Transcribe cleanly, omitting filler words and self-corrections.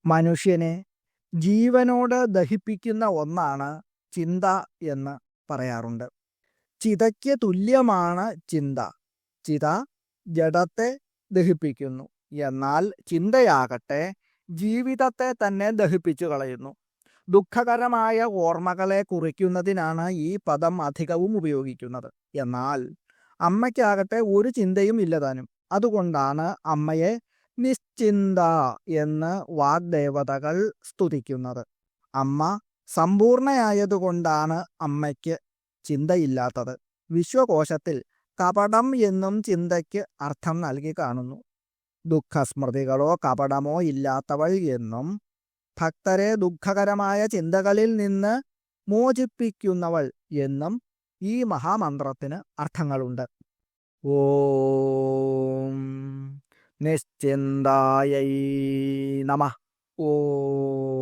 മനുഷ്യനെ ജീവനോട് ദഹിപ്പിക്കുന്ന ഒന്നാണ് ചിന്ത എന്ന് പറയാറുണ്ട്. ചിതയ്ക്ക് തുല്യമാണ് ചിന്ത. ചിത ജഡത്തെ ദഹിപ്പിക്കുന്നു, എന്നാൽ ചിന്തയാകട്ടെ ജീവിതത്തെ തന്നെ ദഹിപ്പിച്ചു കളയുന്നു. ദുഃഖകരമായ ഓർമ്മകളെ കുറിക്കുന്നതിനാണ് ഈ പദം അധികവും ഉപയോഗിക്കുന്നത്. എന്നാൽ അമ്മയ്ക്കാകട്ടെ ഒരു ചിന്തയും ഇല്ലതാനും. അതുകൊണ്ടാണ് അമ്മയെ നിശ്ചിന്ത എന്ന് വാഗ്ദേവതകൾ സ്തുതിക്കുന്നത്. അമ്മ സമ്പൂർണയായതുകൊണ്ടാണ് അമ്മയ്ക്ക് ചിന്തയില്ലാത്തത്. വിശ്വകോശത്തിൽ കപടം എന്നും ചിന്തയ്ക്ക് അർത്ഥം നൽകി കാണുന്നു. ദുഃഖസ്മൃതികളോ കപടമോ ഇല്ലാത്തവൾ എന്നും ഭക്തരെ ദുഃഖകരമായ ചിന്തകളിൽ നിന്ന് മോചിപ്പിക്കുന്നവൾ എന്നും ഈ മഹാമന്ത്രത്തിന് അർത്ഥങ്ങളുണ്ട്. ഓം നിശ്ചിന്തായൈ നമഃ. ഓം